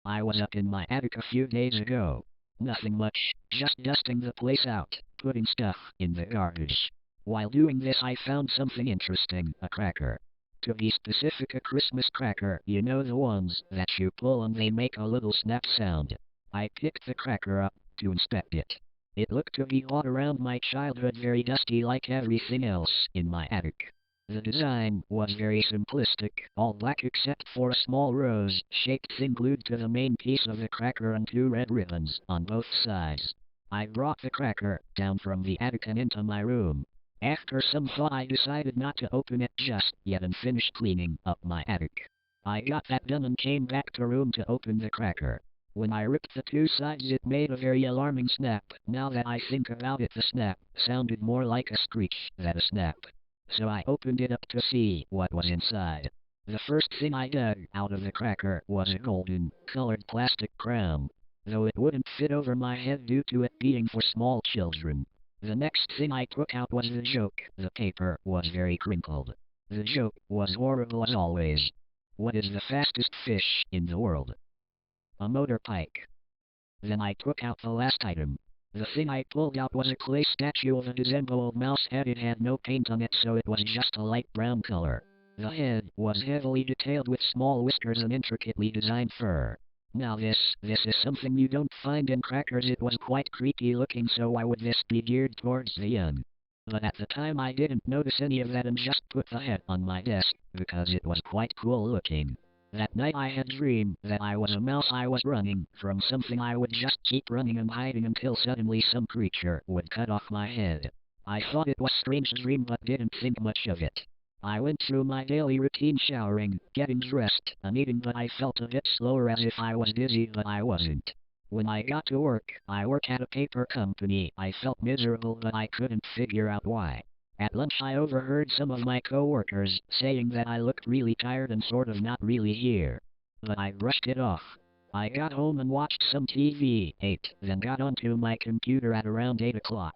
I was up in my attic a few days ago. Nothing much, just dusting the place out, putting stuff in the garbage. While doing this I found something interesting, a cracker. To be specific, a Christmas cracker, you know, the ones that you pull and they make a little snap sound. I picked the cracker up to inspect it. It looked to be all around my childhood, very dusty like everything else in my attic. The design was very simplistic, all black except for a small rose-shaped thing glued to the main piece of the cracker and two red ribbons on both sides. I brought the cracker down from the attic and into my room. After some thought I decided not to open it just yet and finished cleaning up my attic. I got that done and came back to room to open the cracker. When I ripped the two sides it made a very alarming snap. Now that I think about it, the snap sounded more like a screech than a snap. So I opened it up to see what was inside. The first thing I dug out of the cracker was a golden-colored plastic crown, though it wouldn't fit over my head due to it being for small children. The next thing I took out was the joke. The paper was very crinkled. The joke was horrible as always. What is the fastest fish in the world? A motor pike. Then I took out the last item. The thing I pulled out was a clay statue of a disemboweled mouse head. It had no paint on it, so it was just a light brown color. The head was heavily detailed with small whiskers and intricately designed fur. Now this is something you don't find in crackers. It was quite creepy looking, so why would this be geared towards the young? But at the time I didn't notice any of that and just put the head on my desk, because it was quite cool looking. That night I had dreamed that I was a mouse. I was running from something. I would just keep running and hiding until suddenly some creature would cut off my head. I thought it was a strange dream but didn't think much of it. I went through my daily routine, showering, getting dressed, and eating, but I felt a bit slower, as if I was dizzy, but I wasn't. When I got to work, I work at a paper company. I felt miserable, but I couldn't figure out why. At lunch I overheard some of my co-workers saying that I looked really tired and sort of not really here. But I brushed it off. I got home and watched some TV, ate, then got onto my computer at around 8 o'clock.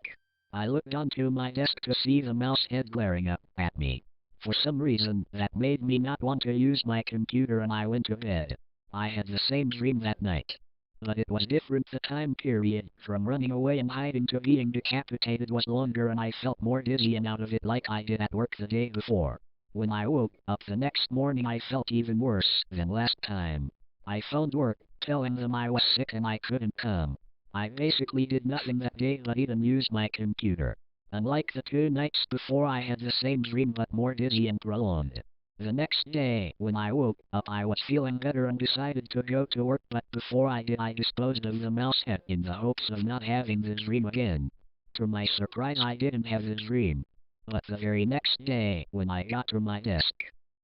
I looked onto my desk to see the mouse head glaring up at me. For some reason, that made me not want to use my computer and I went to bed. I had the same dream that night. But it was different. The time period from running away and hiding to being decapitated was longer, and I felt more dizzy and out of it like I did at work the day before. When I woke up the next morning I felt even worse than last time. I phoned work, telling them I was sick and I couldn't come. I basically did nothing that day but eat and use my computer. Unlike the 2 nights before, I had the same dream but more dizzy and prolonged. The next day, when I woke up, I was feeling better and decided to go to work, but before I did I disposed of the mouse head in the hopes of not having the dream again. To my surprise I didn't have the dream. But the very next day, when I got to my desk,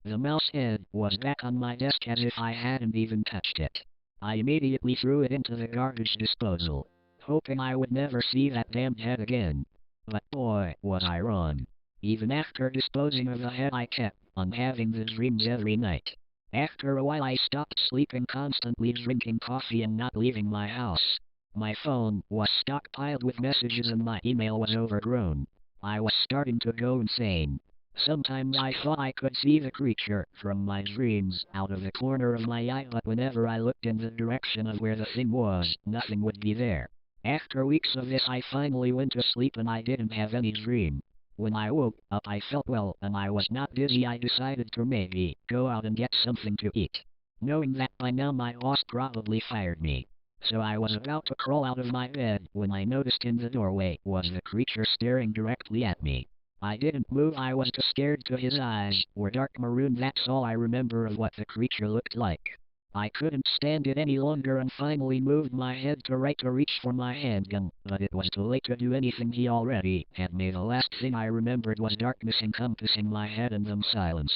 the mouse head was back on my desk as if I hadn't even touched it. I immediately threw it into the garbage disposal, hoping I would never see that damned head again. But boy, was I wrong. Even after disposing of the head I kept on having the dreams every night. After a while I stopped sleeping, constantly drinking coffee and not leaving my house. My phone was stockpiled with messages and my email was overgrown. I was starting to go insane. Sometimes I thought I could see the creature from my dreams out of the corner of my eye, but whenever I looked in the direction of where the thing was, nothing would be there. After weeks of this I finally went to sleep and I didn't have any dream. When I woke up I felt well and I was not dizzy. I decided to maybe go out and get something to eat, knowing that by now my boss probably fired me. So I was about to crawl out of my bed when I noticed in the doorway was the creature staring directly at me. I didn't move. I was too scared to. His eyes were dark maroon. That's all I remember of what the creature looked like. I couldn't stand it any longer and finally moved my head to right to reach for my handgun, but it was too late to do anything. He already had me. The last thing I remembered was darkness encompassing my head and then silence.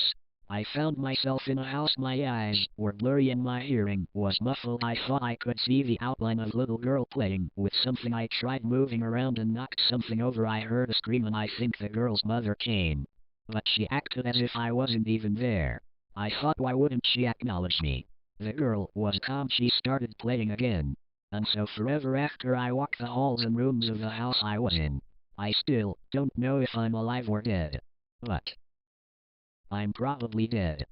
I found myself in a house. My eyes were blurry and my hearing was muffled. I thought I could see the outline of a little girl playing with something. I tried moving around and knocked something over. I heard a scream and I think the girl's mother came. But she acted as if I wasn't even there. I thought, why wouldn't she acknowledge me? The girl was calm. She started playing again. And so forever after I walked the halls and rooms of the house I was in. I still don't know if I'm alive or dead. But I'm probably dead.